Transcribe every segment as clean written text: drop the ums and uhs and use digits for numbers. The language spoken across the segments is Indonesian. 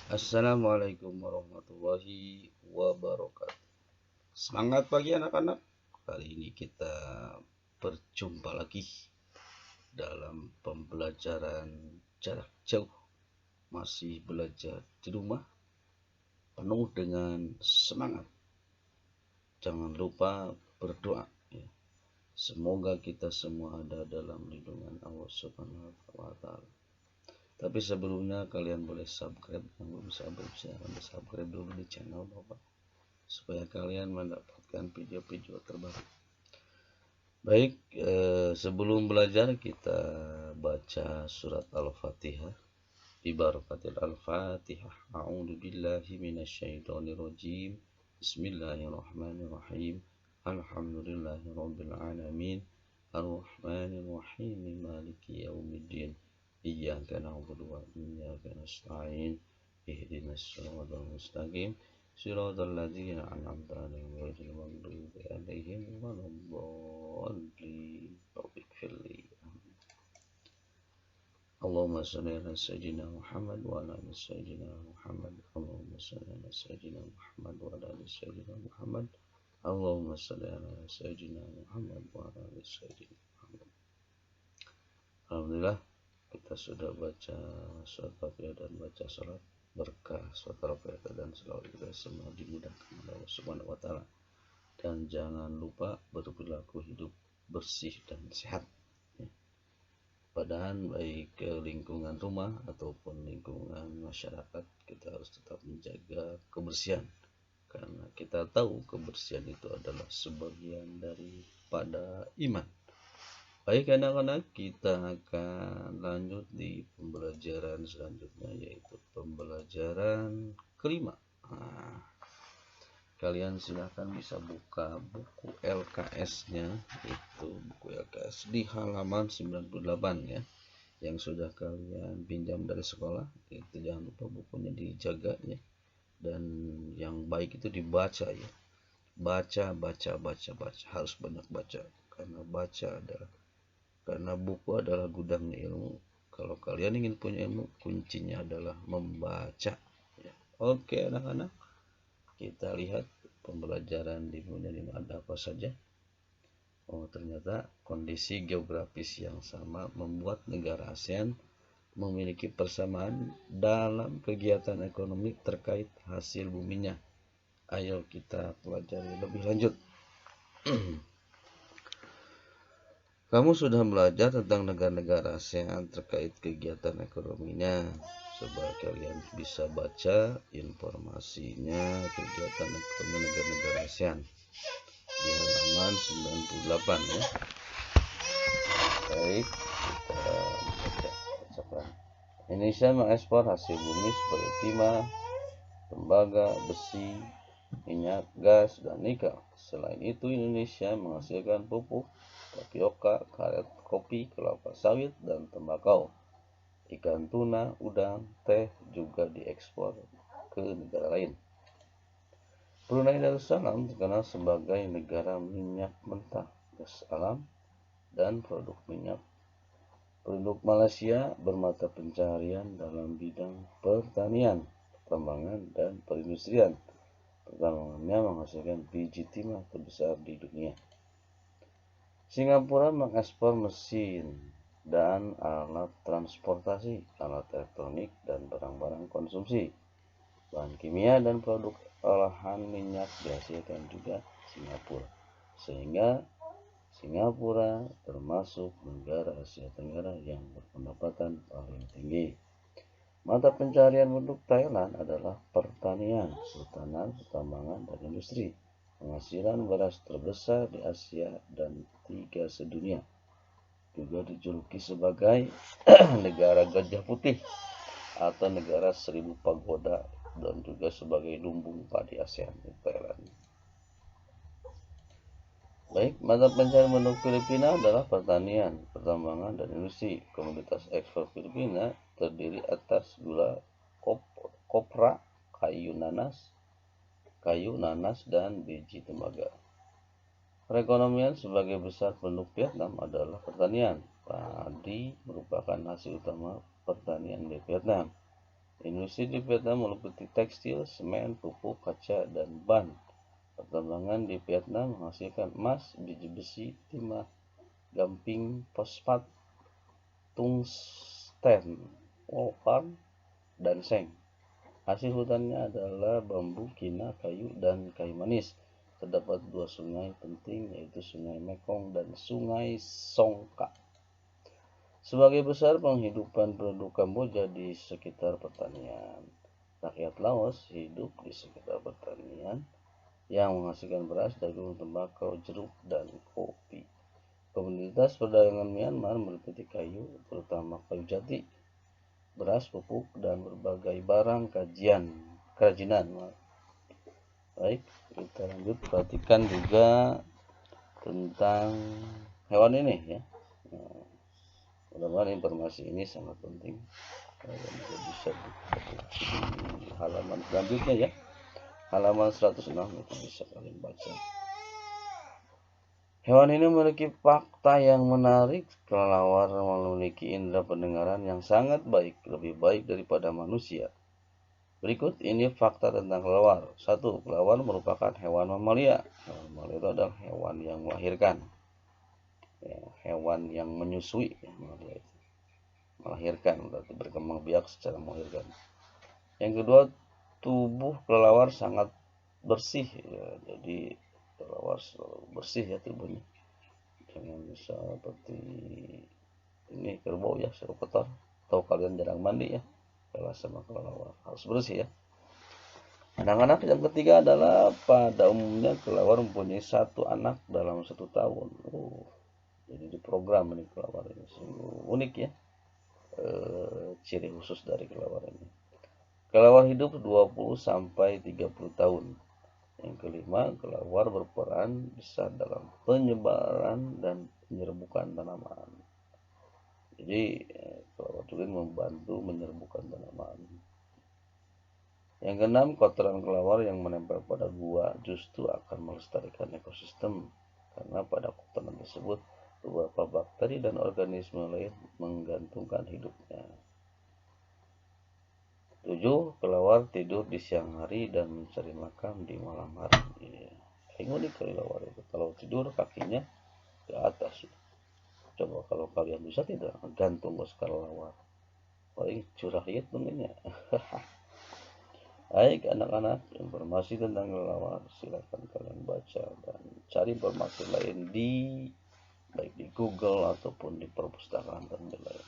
Assalamualaikum warahmatullahi wabarakatuh. Semangat pagi anak-anak. Kali ini kita berjumpa lagi dalam pembelajaran jarak jauh. Masih belajar di rumah, penuh dengan semangat. Jangan lupa berdoa. Ya. Semoga kita semua ada dalam lindungan Allah Subhanahu wa Ta'ala. Tapi sebelumnya kalian boleh subscribe, yang belum subscribe dulu di channel Bapak, supaya kalian mendapatkan video-video terbaru. Baik, sebelum belajar kita baca surat Al-Fatihah. Ibarakatil Al-Fatihah. A'udzu billahi minasyaitonir rajim. Bismillahirrahmanirrahim. Alhamdulillahirabbil alamin. Ar-Rahmanir Rahim. Maliki yaumiddin. Iyyaka na'budu wa iyyaka nasta'in. Ihdinas siratal mustaqim. Siratal ladzina an'amta 'alaihim ghairil maghdubi 'alaihim waladdallin. Rabbik firli. Allahumma shalli ala sayyidina Muhammad wa ala ali sayyidina Muhammad. Allahumma shalli ala sayyidina Muhammad wa ala ali sayyidina Muhammad. Allahumma shalli ala sayyidina Muhammad wa ala ali sayyidina Muhammad. Alhamdulillah, kita sudah baca surat Fatihah dan baca salat. Berkah surat Al-Fatihah dan selawat kita semua dimudahkan oleh Allah Subhanahu wa Ta'ala. Dan jangan lupa berperilaku hidup bersih dan sehat. Padahal baik ke lingkungan rumah ataupun lingkungan masyarakat, kita harus tetap menjaga kebersihan. Karena kita tahu kebersihan itu adalah sebagian daripada iman. Baik anak-anak, kita akan lanjut di pembelajaran selanjutnya, yaitu pembelajaran kelima. Kalian silahkan bisa buka buku LKS-nya, itu buku LKS di halaman 98 ya, yang sudah kalian pinjam dari sekolah. Itu jangan lupa bukunya dijaga ya, dan yang baik itu dibaca ya. Baca, harus banyak baca, karena buku adalah gudang ilmu. Kalau kalian ingin punya ilmu, kuncinya adalah membaca ya. Oke anak-anak, kita lihat pembelajaran di buku ini ada apa saja. Oh, ternyata kondisi geografis yang sama membuat negara ASEAN memiliki persamaan dalam kegiatan ekonomi terkait hasil buminya. Ayo kita pelajari lebih lanjut. Kamu sudah belajar tentang negara-negara ASEAN terkait kegiatan ekonominya. Coba kalian bisa baca informasinya kegiatan ekonomi negara-negara ASEAN di halaman 98 ya. Baik, kita bacakan. Indonesia mengekspor hasil bumi seperti timah, tembaga, besi, minyak, gas, dan nikel. Selain itu, Indonesia menghasilkan pupuk, tapioka, karet, kopi, kelapa sawit, dan tembakau. Ikan tuna, udang, teh juga diekspor ke negara lain. Brunei Darussalam terkenal sebagai negara minyak mentah, gas alam, dan produk minyak. Penduduk Malaysia bermata pencaharian dalam bidang pertanian, pertambangan, dan perindustrian. Pertambangannya menghasilkan biji timah terbesar di dunia. Singapura mengekspor mesin dan alat transportasi, alat elektronik, dan barang-barang konsumsi. Bahan kimia dan produk olahan minyak dihasilkan juga Singapura, sehingga Singapura termasuk negara Asia Tenggara yang berpendapatan paling tinggi. Mata pencaharian penduduk Thailand adalah pertanian, kehutanan, pertambangan, dan industri. Penghasilan beras terbesar di Asia dan 3 sedunia. Juga dijuluki sebagai negara gajah putih atau negara 1000 pagoda, dan juga sebagai lumbung padi ASEAN di Thailand. Baik, mata pencaharian penduduk Filipina adalah pertanian, pertambangan, dan industri. Komoditas ekspor Filipina terdiri atas gula, kopra, kayu nanas, dan biji tembaga. Perekonomian sebagai besar penduduk Vietnam adalah pertanian. Padi merupakan hasil utama pertanian di Vietnam. Industri di Vietnam meliputi tekstil, semen, pupuk, kaca, dan ban. Pertambangan di Vietnam menghasilkan emas, biji besi, timah, gamping, fosfat, tungsten, wolfram, dan seng. Hasil hutannya adalah bambu, kina, kayu, dan kayu manis. Terdapat dua sungai penting, yaitu Sungai Mekong dan Sungai Songka. Sebagai besar penghidupan penduduk Kamboja di sekitar pertanian. Rakyat Laos hidup di sekitar pertanian yang menghasilkan beras, jagung, tembakau, jeruk, dan kopi. Komoditas perdagangan Myanmar meliputi kayu, terutama kayu jati, beras, pupuk, dan berbagai barang kerajinan. Baik, kita lanjut perhatikan juga tentang hewan ini ya. Mudah-mudahan informasi ini sangat penting dan bisa di halaman selanjutnya ya, halaman 106 itu bisa kalian baca. Hewan ini memiliki fakta yang menarik. Kelelawar memiliki indera pendengaran yang sangat baik, lebih baik daripada manusia. Berikut ini fakta tentang kelelawar. 1. Kelelawar merupakan hewan mamalia. Hewan mamalia itu adalah hewan yang melahirkan, ya, hewan yang menyusui, ya, melahirkan berarti berkembang biak secara melahirkan. Yang kedua, tubuh kelelawar sangat bersih, ya, jadi kelelawar selalu bersih ya tubuhnya, jangan seperti ini kerbau ya, selalu kotor, atau kalian jarang mandi ya, kalau sama kelelawar harus bersih ya. Anak-anak yang ketiga adalah pada umumnya kelelawar mempunyai satu anak dalam 1 tahun. Jadi diprogram ini kelelawar ini, sungguh unik ya. Ciri khusus dari kelelawar ini. Kelelawar hidup 20 sampai 30 tahun. Yang kelima, kelelawar berperan besar dalam penyebaran dan penyerbukan tanaman. Jadi kelelawar juga membantu menyerbukan tanaman. Yang keenam, kotoran kelelawar yang menempel pada gua justru akan melestarikan ekosistem, karena pada kotoran tersebut beberapa bakteri dan organisme lain menggantungkan hidupnya. 7. Kelelawar tidur di siang hari dan mencari makan di malam hari. Yang unik kelelawar itu, kalau tidur kakinya ke atas. Coba kalau kalian bisa tidak gantung ke kelelawar, paling curah lihat tentunya. Baik anak-anak, informasi tentang kelelawar silakan kalian baca dan cari informasi lain baik di Google ataupun di perpustakaan tempat lain.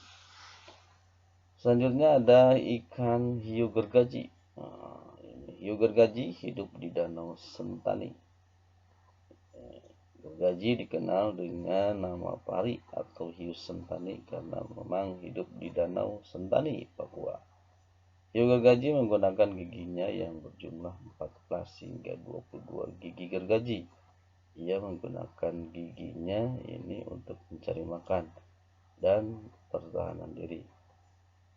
Selanjutnya ada ikan hiu gergaji. Hiu gergaji hidup di Danau Sentani. Gergaji dikenal dengan nama pari atau hiu sentani karena memang hidup di Danau Sentani, Papua. Hiu gergaji menggunakan giginya yang berjumlah 14 hingga 22 gigi gergaji. Ia menggunakan giginya ini untuk mencari makan dan pertahanan diri.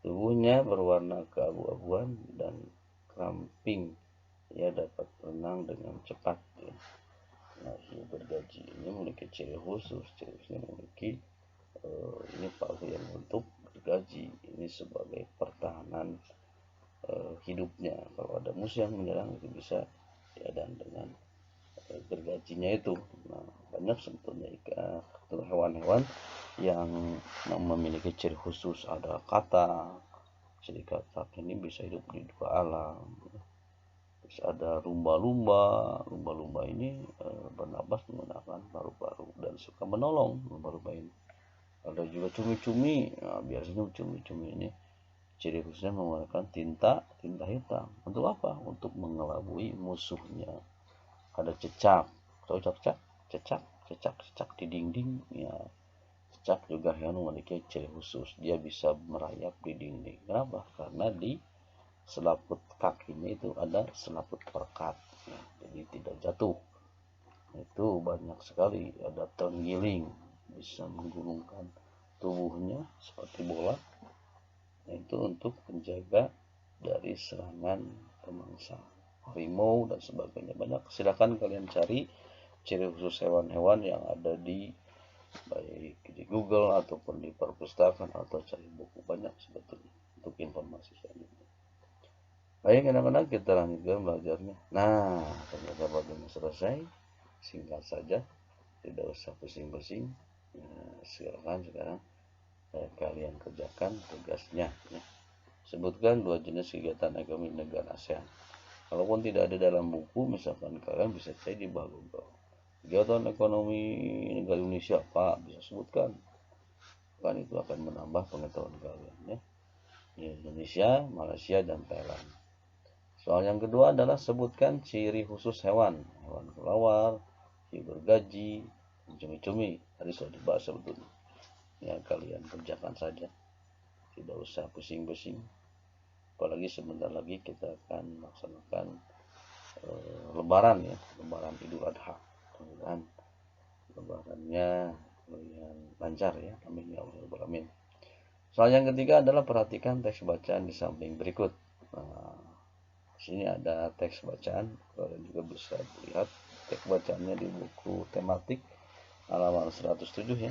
Tubuhnya berwarna keabu-abuan dan keramping. Ia dapat berenang dengan cepat. Nah, hiu gergaji ini memiliki ciri khusus. Ciri khususnya memiliki ini palu yang bentuk gergaji. Ini sebagai pertahanan hidupnya. Kalau ada musuh yang menyerang itu bisa diadang dengan gergajinya itu. Nah, banyak sebetulnya hewan-hewan yang memiliki ciri khusus. Ada katak. Ciri katak ini bisa hidup di dua alam. Terus ada lumba-lumba. Lumba-lumba ini bernapas menggunakan paru-paru dan suka menolong lumba-lumba ini. Ada juga cumi-cumi. Nah, biasanya cumi-cumi ini ciri khususnya menggunakan tinta hitam. Untuk apa? Untuk mengelabui musuhnya. Ada cecak. Tahu cecak di dinding ya. Cecak juga yang memiliki ciri khusus. Dia bisa merayap di dinding. Kenapa? Karena di selaput kakinya itu ada selaput perekat ya, jadi tidak jatuh. Itu banyak sekali. Ada terenggiling, bisa menggulungkan tubuhnya seperti bola. Itu untuk menjaga dari serangan pemangsa harimau dan sebagainya. Banyak, silakan kalian cari ciri khusus hewan-hewan yang ada baik di Google ataupun di perpustakaan atau cari buku, banyak sebetulnya untuk informasi selanjutnya. Baik anak-anak, kita lanjutkan belajarnya. Nah, ternyata belum selesai. Singkat saja, tidak usah pusing-pusing. Nah, sekarang kalian kerjakan tugasnya. Ya. Sebutkan 2 jenis kegiatan ekonomi negara ASEAN. Kalaupun tidak ada dalam buku, misalkan kalian bisa cek di bawah Google. Kegiatan ekonomi negara Indonesia, Pak, bisa sebutkan. Kan itu akan menambah pengetahuan kalian. Ya. Di Indonesia, Malaysia, dan Thailand. Soal yang kedua adalah sebutkan ciri khusus hewan. Hewan kelawar, hiu bergaji, cumi-cumi. Tadi sudah dibahas sebetulnya. Ya, kalian kerjakan saja. Tidak usah pusing-pusing. Apalagi sebentar lagi kita akan melaksanakan Lebaran ya, Lebaran Idul Adha. Mudah-mudahan Lebarannya lumayan lancar ya. Amin ya Allah. Amin. Soal yang ketiga adalah perhatikan teks bacaan di samping berikut. Nah, sini ada teks bacaan, kalian juga bisa lihat teks bacaannya di buku tematik halaman 107 ya.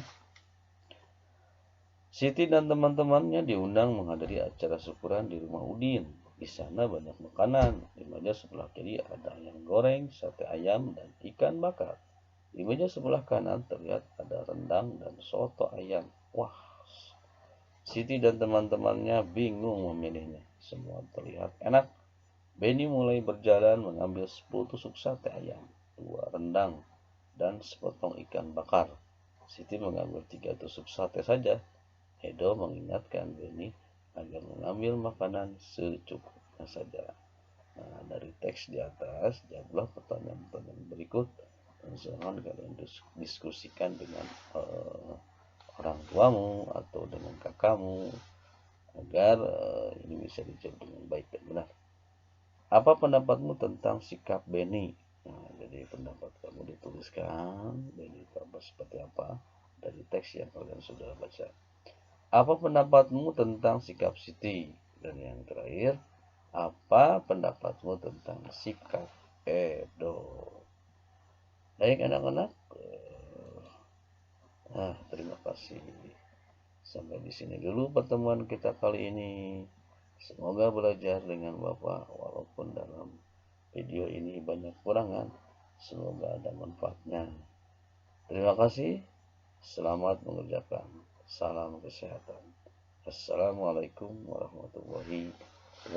Siti dan teman-temannya diundang menghadiri acara syukuran di rumah Udin. Di sana banyak makanan. Di meja sebelah kiri ada ayam goreng, sate ayam, dan ikan bakar. Di meja sebelah kanan terlihat ada rendang dan soto ayam. Wah, Siti dan teman-temannya bingung memilihnya. Semua terlihat enak. Benny mulai berjalan mengambil 10 tusuk sate ayam, 2 rendang, dan sepotong ikan bakar. Siti mengambil 3 tusuk sate saja. Edo mengingatkan Benny agar mengambil makanan secukupnya saja. Nah, dari teks di atas, jawablah pertanyaan-pertanyaan berikut dan silakan kalian diskusikan dengan orang tuamu atau dengan kakakmu agar ini bisa dijawab dengan baik dan benar. Apa pendapatmu tentang sikap Benny? Nah, jadi pendapat kamu dituliskan, Benny seperti apa dari teks yang kalian sudah baca. Apa pendapatmu tentang sikap Siti? Dan yang terakhir, apa pendapatmu tentang sikap Edo? Baik anak-anak, terima kasih. Sampai di sini dulu pertemuan kita kali ini. Semoga belajar dengan Bapak, walaupun dalam video ini banyak kurangan. Semoga ada manfaatnya. Terima kasih. Selamat mengerjakan. Salam kesehatan. Assalamualaikum warahmatullahi wabarakatuh.